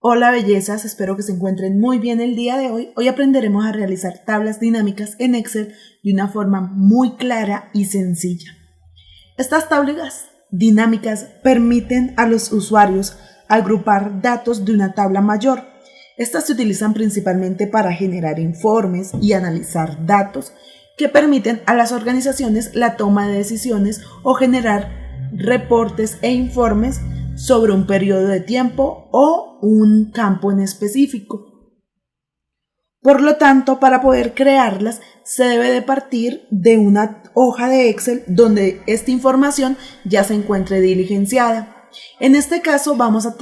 Hola bellezas, espero que se encuentren muy bien el día de hoy. Hoy aprenderemos a realizar tablas dinámicas en Excel de una forma muy clara y sencilla. Estas tablas dinámicas permiten a los usuarios agrupar datos de una tabla mayor. Estas se utilizan principalmente para generar informes y analizar datos que permiten a las organizaciones la toma de decisiones o generar reportes e informes sobre un periodo de tiempo o un campo en específico. Por lo tanto, para poder crearlas, se debe de partir de una hoja de Excel donde esta información ya se encuentre diligenciada. En este caso, vamos a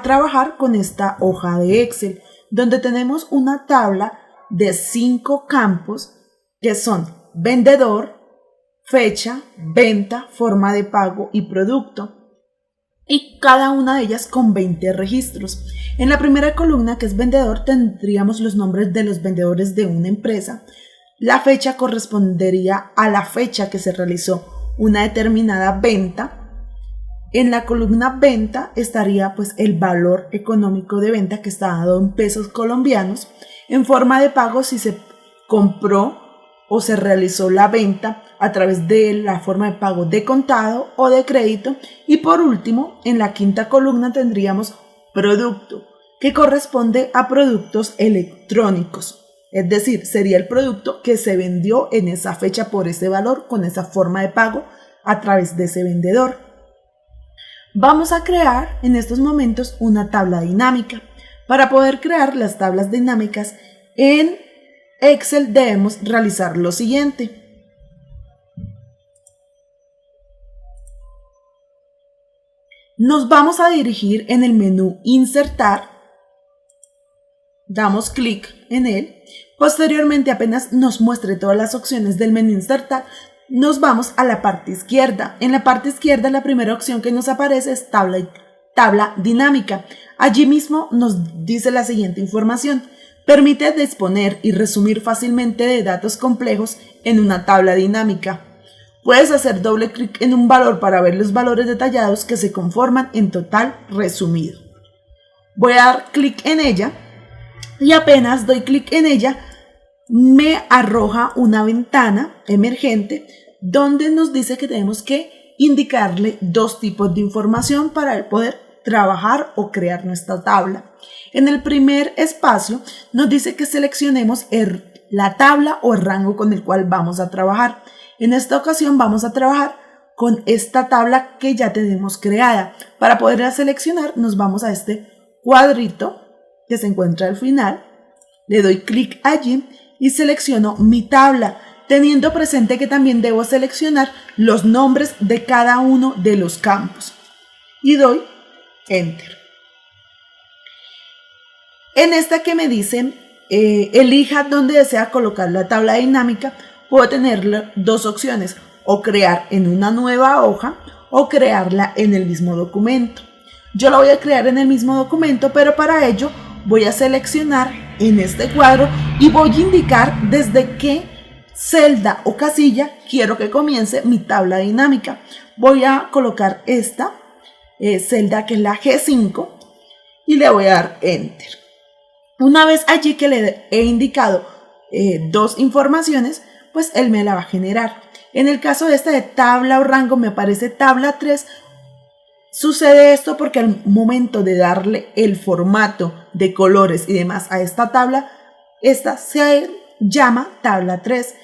trabajar con esta hoja de Excel, donde tenemos una tabla de 5 campos que son vendedor, fecha, venta, forma de pago y producto, y cada una de ellas con 20 registros. En la primera columna, que es vendedor, tendríamos los nombres de los vendedores de una empresa. La fecha correspondería a la fecha que se realizó una determinada venta. En la columna venta estaría pues el valor económico de venta, que está dado en pesos colombianos. En forma de pago, si se compró o se realizó la venta a través de la forma de pago de contado o de crédito. Y por último, en la quinta columna tendríamos producto, que corresponde a productos electrónicos. Es decir, sería el producto que se vendió en esa fecha por ese valor, con esa forma de pago a través de ese vendedor. Vamos a crear en estos momentos una tabla dinámica. Para poder crear las tablas dinámicas en Excel debemos realizar lo siguiente. Nos vamos a dirigir en el menú Insertar, damos clic en él. Posteriormente, apenas nos muestre todas las opciones del menú Insertar, nos vamos a la parte izquierda. En la parte izquierda, la primera opción que nos aparece es tabla dinámica. Allí mismo nos dice la siguiente información: permite disponer y resumir fácilmente de datos complejos en una tabla dinámica. Puedes hacer doble clic en un valor para ver los valores detallados que se conforman en total resumido. Voy a dar clic en ella y apenas doy clic en ella, me arroja una ventana emergente donde nos dice que tenemos que indicarle dos tipos de información para poder trabajar o crear nuestra tabla. En el primer espacio nos dice que seleccionemos la tabla o el rango con el cual vamos a trabajar. En esta ocasión vamos a trabajar con esta tabla que ya tenemos creada. Para poderla seleccionar, nos vamos a este cuadrito que se encuentra al final, le doy clic allí y selecciono mi tabla, teniendo presente que también debo seleccionar los nombres de cada uno de los campos y doy Enter. En esta que me dice elija dónde desea colocar la tabla dinámica, puedo tener dos opciones: o crear en una nueva hoja o crearla en el mismo documento. Yo la voy a crear en el mismo documento, pero para ello voy a seleccionar en este cuadro y voy a indicar desde qué celda o casilla quiero que comience mi tabla dinámica. Voy a colocar esta celda, que es la G5, y le voy a dar Enter. Una vez allí que le he indicado dos informaciones, pues él me la va a generar. En el caso de esta de tabla o rango me aparece tabla 3. Sucede esto porque al momento de darle el formato de colores y demás a esta tabla, esta se llama tabla 3.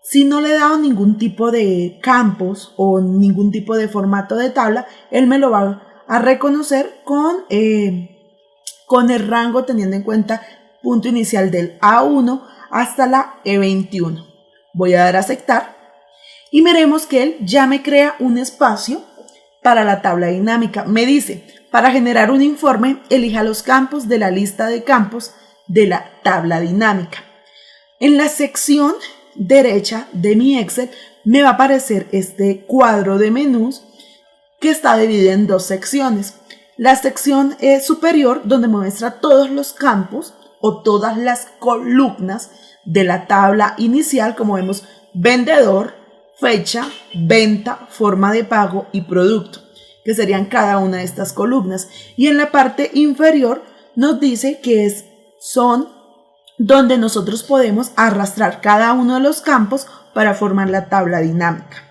Si no le he dado ningún tipo de campos o ningún tipo de formato de tabla, él me lo va a reconocer con el rango, teniendo en cuenta punto inicial del A1 hasta la E21. Voy a dar a aceptar y veremos que él ya me crea un espacio para la tabla dinámica. Me dice: para generar un informe, elija los campos de la lista de campos de la tabla dinámica. En la sección derecha de mi Excel me va a aparecer este cuadro de menús que está dividido en dos secciones. La sección superior, donde me muestra todos los campos o todas las columnas de la tabla inicial, como vemos: vendedor, fecha, venta, forma de pago y producto. que serían cada una de estas columnas. Y en la parte inferior nos dice que son donde nosotros podemos arrastrar cada uno de los campos para formar la tabla dinámica.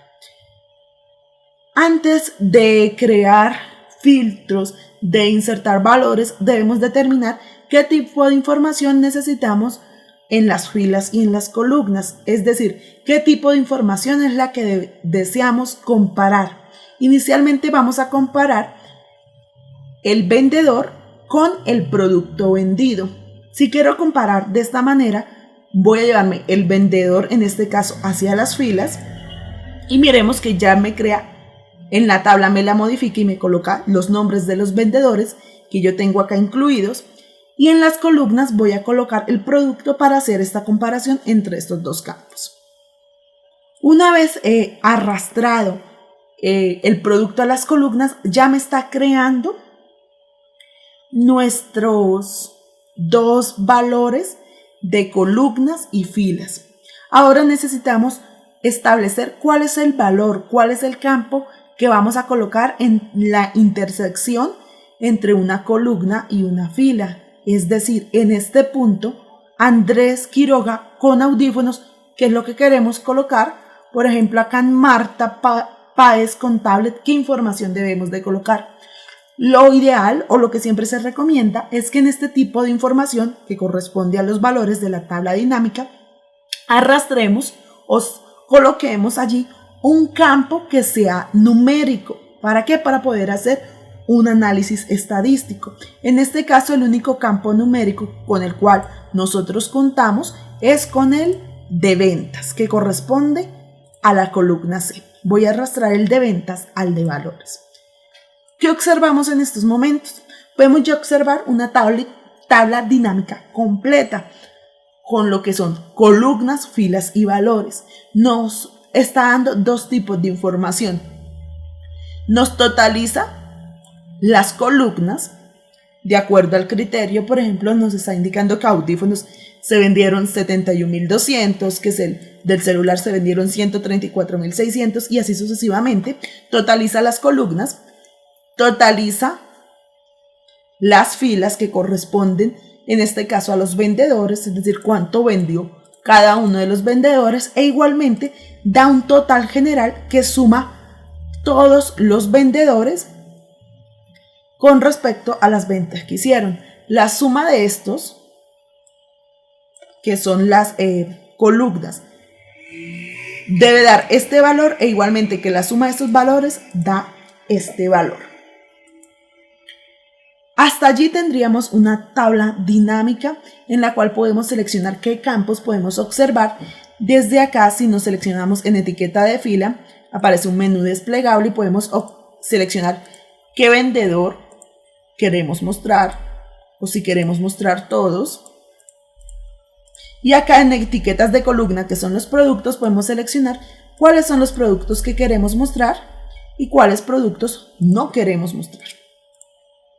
Antes de crear filtros, de insertar valores, debemos determinar qué tipo de información necesitamos en las filas y en las columnas, es decir, qué tipo de información es la que deseamos comparar. Inicialmente vamos a comparar el vendedor con el producto vendido. Si quiero comparar de esta manera, voy a llevarme el vendedor, en este caso, hacia las filas y miremos que ya me crea en la tabla, me la modifica y me coloca los nombres de los vendedores que yo tengo acá incluidos. Y en las columnas voy a colocar el producto para hacer esta comparación entre estos dos campos. Una vez arrastrado el producto a las columnas, ya me está creando nuestros dos valores de columnas y filas. Ahora necesitamos establecer cuál es el valor, cuál es el campo que vamos a colocar en la intersección entre una columna y una fila. Es decir, en este punto, Andrés Quiroga con audífonos, ¿qué es lo que queremos colocar? Por ejemplo, acá en Marta Páez con tablet, ¿qué información debemos de colocar? Lo ideal o lo que siempre se recomienda es que en este tipo de información que corresponde a los valores de la tabla dinámica, arrastremos o coloquemos allí un campo que sea numérico. ¿Para qué? Para poder hacer un análisis estadístico. En este caso, el único campo numérico con el cual nosotros contamos es con el de ventas, que corresponde a la columna C. Voy a arrastrar el de ventas al de valores. ¿Qué observamos en estos momentos? Podemos ya observar una tabla dinámica completa con lo que son columnas, filas y valores. Nos está dando dos tipos de información. Nos totaliza las columnas de acuerdo al criterio. Por ejemplo, nos está indicando que audífonos se vendieron 71.200, que del celular se vendieron 134.600 y así sucesivamente. Totaliza las columnas, totaliza las filas que corresponden en este caso a los vendedores, es decir, cuánto vendió cada uno de los vendedores, e igualmente da un total general que suma todos los vendedores con respecto a las ventas que hicieron. La suma de estos, que son las columnas, debe dar este valor, e igualmente que la suma de estos valores da este valor. Hasta allí tendríamos una tabla dinámica en la cual podemos seleccionar qué campos podemos observar. Desde acá, si nos seleccionamos en etiqueta de fila, aparece un menú desplegable y podemos seleccionar qué vendedor queremos mostrar o si queremos mostrar todos. Y acá en etiquetas de columna, que son los productos, podemos seleccionar cuáles son los productos que queremos mostrar y cuáles productos no queremos mostrar.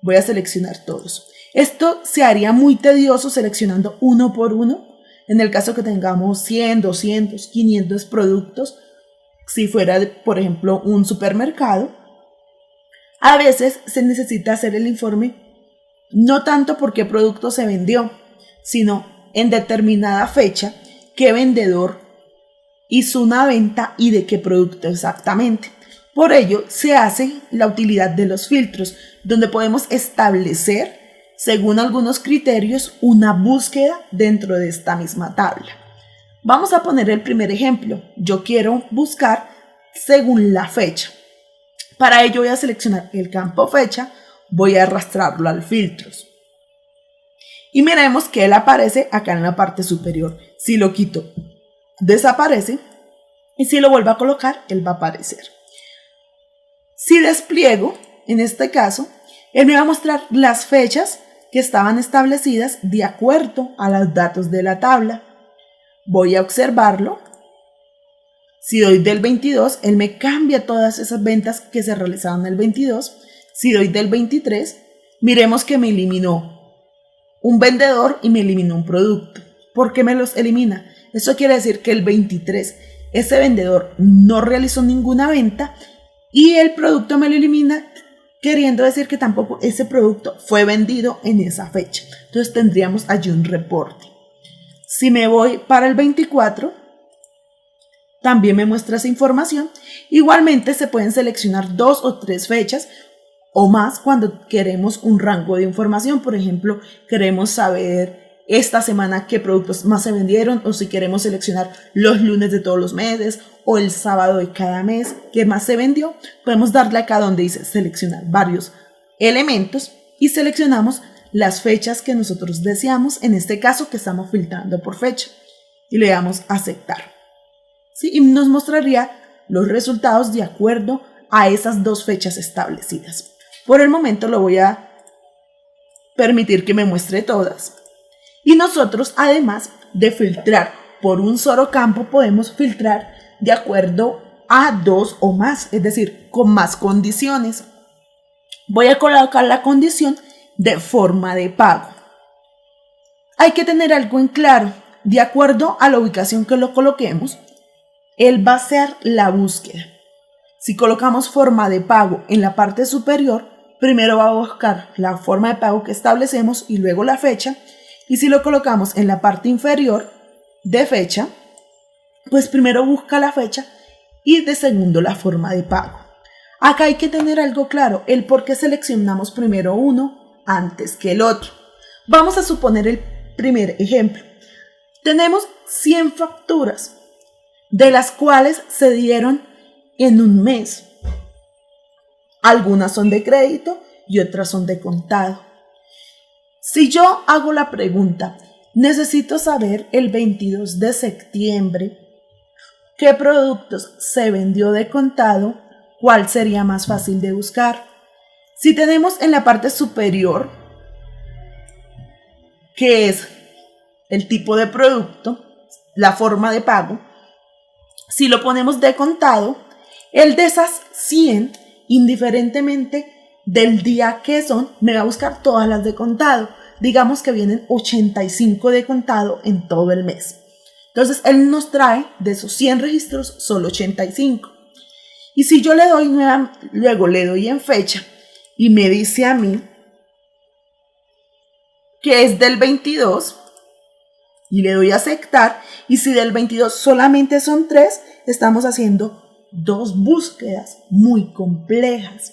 Voy a seleccionar todos. Esto se haría muy tedioso seleccionando uno por uno. En el caso que tengamos 100, 200, 500 productos, si fuera, por ejemplo, un supermercado, a veces se necesita hacer el informe no tanto por qué producto se vendió, sino en determinada fecha qué vendedor hizo una venta y de qué producto exactamente. Por ello se hace la utilidad de los filtros, donde podemos establecer, según algunos criterios, una búsqueda dentro de esta misma tabla. Vamos a poner el primer ejemplo. Yo quiero buscar según la fecha. Para ello voy a seleccionar el campo fecha, voy a arrastrarlo al filtros. Y miremos que él aparece acá en la parte superior. Si lo quito, desaparece. Y si lo vuelvo a colocar, él va a aparecer. Si despliego, en este caso, él me va a mostrar las fechas que estaban establecidas de acuerdo a los datos de la tabla. Voy a observarlo. Si doy del 22, él me cambia todas esas ventas que se realizaron el 22. Si doy del 23, miremos que me eliminó un vendedor y me eliminó un producto. ¿Por qué me los elimina? Eso quiere decir que el 23, ese vendedor no realizó ninguna venta y el producto me lo elimina queriendo decir que tampoco ese producto fue vendido en esa fecha. Entonces tendríamos allí un reporte. Si me voy para el 24, también me muestra esa información. Igualmente se pueden seleccionar 2 o 3 fechas o más cuando queremos un rango de información. Por ejemplo, queremos saber esta semana qué productos más se vendieron, o si queremos seleccionar los lunes de todos los meses o el sábado de cada mes qué más se vendió, podemos darle acá donde dice seleccionar varios elementos y seleccionamos las fechas que nosotros deseamos, en este caso que estamos filtrando por fecha, y le damos a aceptar. ¿Sí? Y nos mostraría los resultados de acuerdo a esas 2 fechas establecidas. Por el momento lo voy a permitir que me muestre todas. Y nosotros, además de filtrar por un solo campo, podemos filtrar de acuerdo a 2 o más, es decir, con más condiciones. Voy a colocar la condición de forma de pago. Hay que tener algo en claro. De acuerdo a la ubicación que lo coloquemos, él va a hacer la búsqueda. Si colocamos forma de pago en la parte superior, primero va a buscar la forma de pago que establecemos y luego la fecha. Y si lo colocamos en la parte inferior de fecha, pues primero busca la fecha y de segundo la forma de pago. Acá hay que tener algo claro, el por qué seleccionamos primero uno antes que el otro. Vamos a suponer el primer ejemplo. Tenemos 100 facturas, de las cuales se dieron en un mes. Algunas son de crédito y otras son de contado. Si yo hago la pregunta, necesito saber el 22 de septiembre qué productos se vendió de contado, ¿cuál sería más fácil de buscar? Si tenemos en la parte superior, que es el tipo de producto, la forma de pago, si lo ponemos de contado, el de esas 100, indiferentemente del día que son, me va a buscar todas las de contado. Digamos que vienen 85 de contado en todo el mes. Entonces, él nos trae de esos 100 registros solo 85. Y si yo le doy luego le doy en fecha y me dice a mí que es del 22 y le doy a aceptar, y si del 22 solamente son 3, estamos haciendo 2 búsquedas muy complejas.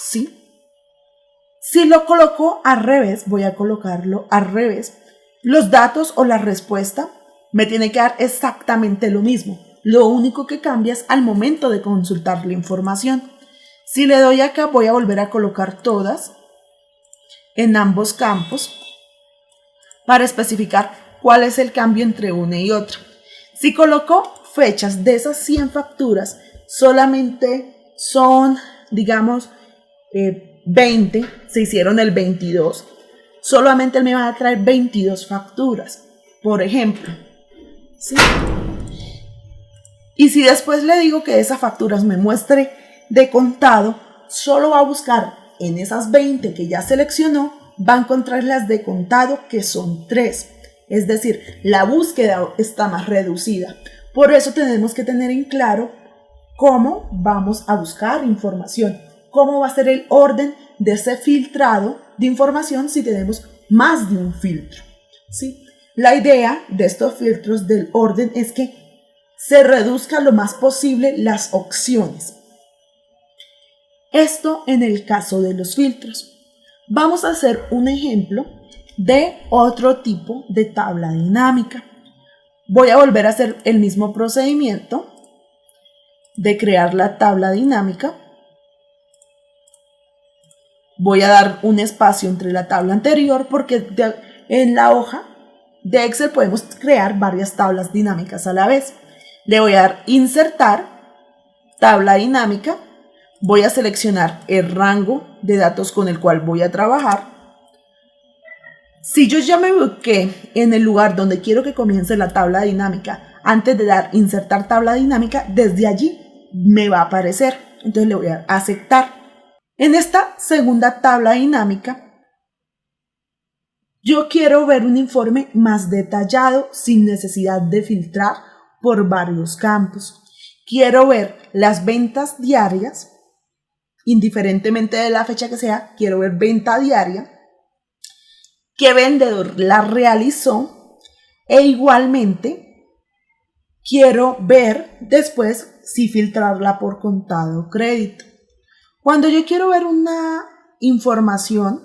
¿Sí? Si lo coloco al revés, voy a colocarlo al revés. Los datos o la respuesta me tiene que dar exactamente lo mismo. Lo único que cambia es al momento de consultar la información. Si le doy acá, voy a volver a colocar todas en ambos campos para especificar cuál es el cambio entre una y otra. Si coloco fechas de esas 100 facturas, solamente son, digamos, 20, se hicieron el 22, solamente él me va a traer 22 facturas, por ejemplo. ¿Sí? Y si después le digo que esas facturas me muestre de contado, solo va a buscar en esas 20 que ya seleccionó, va a encontrar las de contado, que son 3. Es decir, la búsqueda está más reducida. Por eso tenemos que tener en claro cómo vamos a buscar información, cómo va a ser el orden de ese filtrado de información si tenemos más de un filtro. ¿Sí? La idea de estos filtros del orden es que se reduzca lo más posible las opciones. Esto en el caso de los filtros. Vamos a hacer un ejemplo de otro tipo de tabla dinámica. Voy a volver a hacer el mismo procedimiento de crear la tabla dinámica. Voy a dar un espacio entre la tabla anterior porque en la hoja de Excel podemos crear varias tablas dinámicas a la vez. Le voy a dar insertar, tabla dinámica. Voy a seleccionar el rango de datos con el cual voy a trabajar. Si yo ya me ubiqué en el lugar donde quiero que comience la tabla dinámica, antes de dar insertar tabla dinámica, desde allí me va a aparecer. Entonces le voy a dar aceptar. En esta segunda tabla dinámica, yo quiero ver un informe más detallado sin necesidad de filtrar por varios campos. Quiero ver las ventas diarias indiferentemente de la fecha que sea, quiero ver venta diaria, qué vendedor la realizó e igualmente quiero ver después si filtrarla por contado o crédito. Cuando yo quiero ver una información,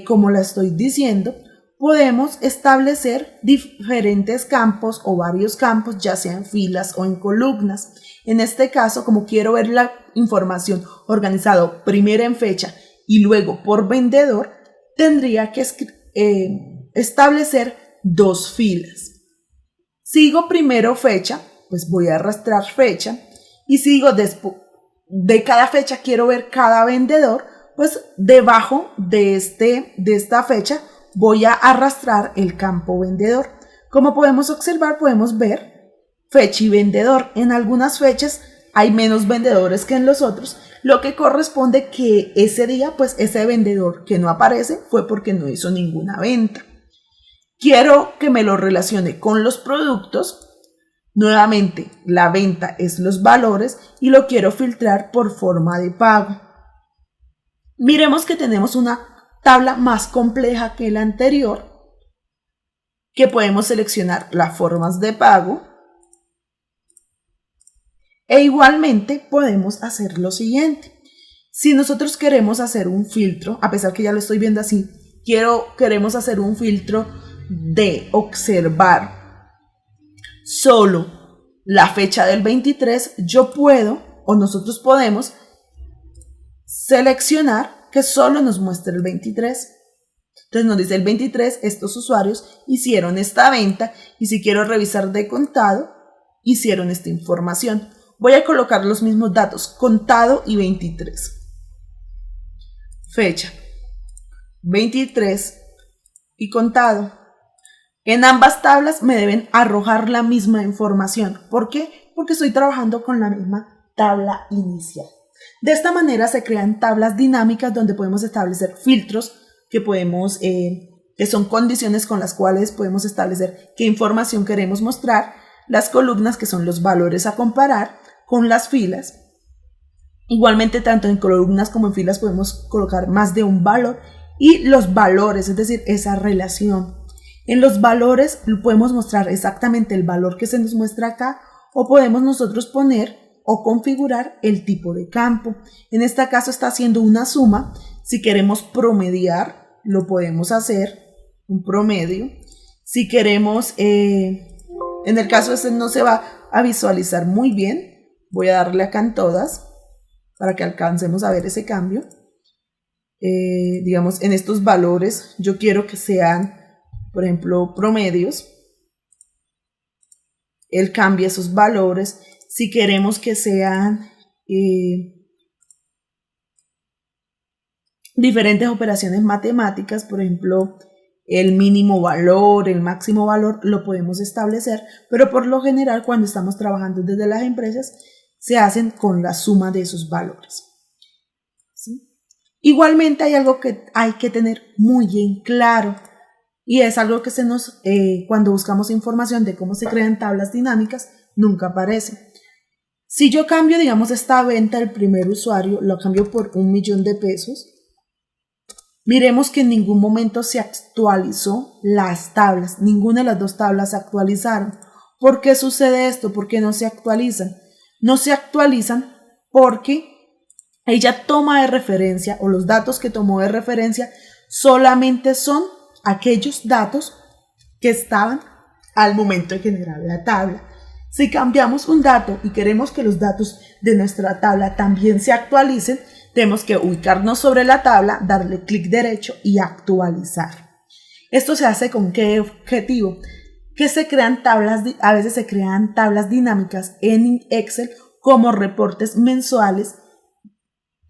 como la estoy diciendo, podemos establecer diferentes campos o varios campos, ya sea en filas o en columnas. En este caso, como quiero ver la información organizada primero en fecha y luego por vendedor, tendría que establecer 2 filas. Sigo primero fecha, pues voy a arrastrar fecha, y sigo después de cada fecha quiero ver cada vendedor, pues debajo de esta fecha voy a arrastrar el campo vendedor. Como podemos observar, podemos ver fecha y vendedor. En algunas fechas hay menos vendedores que en los otros, lo que corresponde que ese día, pues ese vendedor que no aparece fue porque no hizo ninguna venta. Quiero que me lo relacione con los productos. Nuevamente, la venta es los valores y lo quiero filtrar por forma de pago. Miremos que tenemos una tabla más compleja que la anterior, que podemos seleccionar las formas de pago e igualmente podemos hacer lo siguiente. Si nosotros queremos hacer un filtro, a pesar que ya lo estoy viendo así, queremos hacer un filtro de observar solo la fecha del 23, yo puedo o nosotros podemos seleccionar que solo nos muestre el 23. Entonces nos dice el 23, estos usuarios hicieron esta venta y si quiero revisar de contado, hicieron esta información. Voy a colocar los mismos datos, contado y 23. Fecha, 23 y contado. En ambas tablas me deben arrojar la misma información. ¿Por qué? Porque estoy trabajando con la misma tabla inicial. De esta manera se crean tablas dinámicas donde podemos establecer filtros que son condiciones con las cuales podemos establecer qué información queremos mostrar, las columnas que son los valores a comparar con las filas. Igualmente tanto en columnas como en filas podemos colocar más de un valor y los valores, es decir, esa relación. En los valores podemos mostrar exactamente el valor que se nos muestra acá o podemos nosotros poner o configurar el tipo de campo. En este caso está haciendo una suma. Si queremos promediar, lo podemos hacer, un promedio. Si queremos, en el caso este no se va a visualizar muy bien, voy a darle acá en todas para que alcancemos a ver ese cambio. Digamos, en estos valores yo quiero que sean, por ejemplo, promedios. Él cambia esos valores. Si queremos que sean diferentes operaciones matemáticas, por ejemplo, el mínimo valor, el máximo valor, lo podemos establecer, pero por lo general cuando estamos trabajando desde las empresas, se hacen con la suma de esos valores. ¿Sí? Igualmente hay algo que hay que tener muy bien claro, y es algo que cuando buscamos información de cómo se crean tablas dinámicas, nunca aparece. Si yo cambio, digamos, esta venta del primer usuario, lo cambio por 1.000.000 de pesos, miremos que en ningún momento se actualizó las tablas, ninguna de las dos tablas se actualizaron. ¿Por qué sucede esto? ¿Por qué no se actualizan? No se actualizan porque ella toma de referencia, o los datos que tomó de referencia solamente son aquellos datos que estaban al momento de generar la tabla. Si cambiamos un dato y queremos que los datos de nuestra tabla también se actualicen, tenemos que ubicarnos sobre la tabla, darle clic derecho y actualizar. Esto se hace con qué objetivo? Que se crean tablas, a veces se crean tablas dinámicas en Excel como reportes mensuales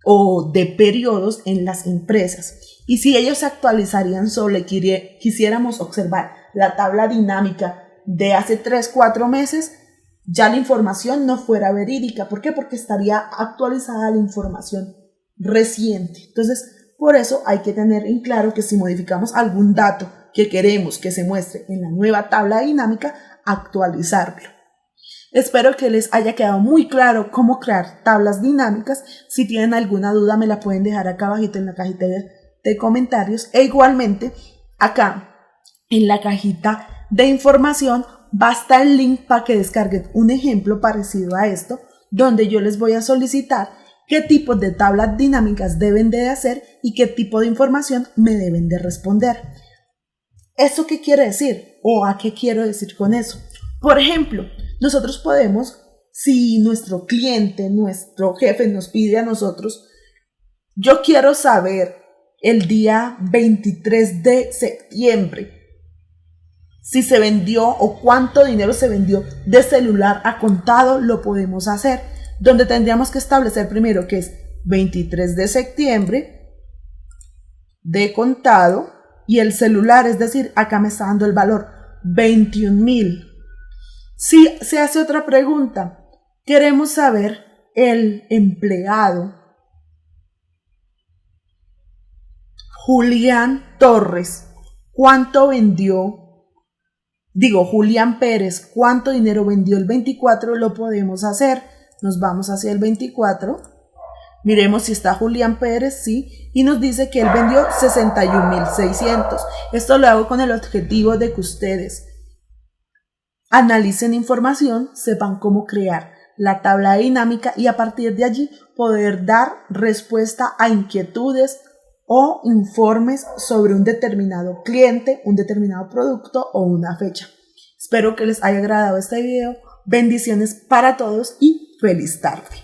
o de periodos en las empresas. Y si ellos se actualizarían solo y quisiéramos observar la tabla dinámica de hace 3-4 meses, ya la información no fuera verídica. ¿Por qué? Porque estaría actualizada la información reciente. Entonces, por eso hay que tener en claro que si modificamos algún dato que queremos que se muestre en la nueva tabla dinámica, actualizarlo. Espero que les haya quedado muy claro cómo crear tablas dinámicas. Si tienen alguna duda me la pueden dejar acá abajito en la cajita de comentarios. E igualmente acá en la cajita de información va a estar el link para que descarguen un ejemplo parecido a esto, donde yo les voy a solicitar qué tipos de tablas dinámicas deben de hacer y qué tipo de información me deben de responder. ¿Esto qué quiere decir? ¿O a qué quiero decir con eso? Por ejemplo, nosotros podemos, si nuestro cliente, nuestro jefe nos pide a nosotros, yo quiero saber el día 23 de septiembre si se vendió o cuánto dinero se vendió de celular a contado, lo podemos hacer, donde tendríamos que establecer primero que es 23 de septiembre de contado y el celular, es decir, acá me está dando el valor 21,000. Si se hace otra pregunta, queremos saber el empleado Julián Torres, ¿cuánto vendió? Julián Pérez, ¿cuánto dinero vendió el 24? Lo podemos hacer. Nos vamos hacia el 24. Miremos si está Julián Pérez, sí. Y nos dice que él vendió 61,600. Esto lo hago con el objetivo de que ustedes analicen información, sepan cómo crear la tabla dinámica y a partir de allí poder dar respuesta a inquietudes o informes sobre un determinado cliente, un determinado producto o una fecha. Espero que les haya agradado este video. Bendiciones para todos y feliz tarde.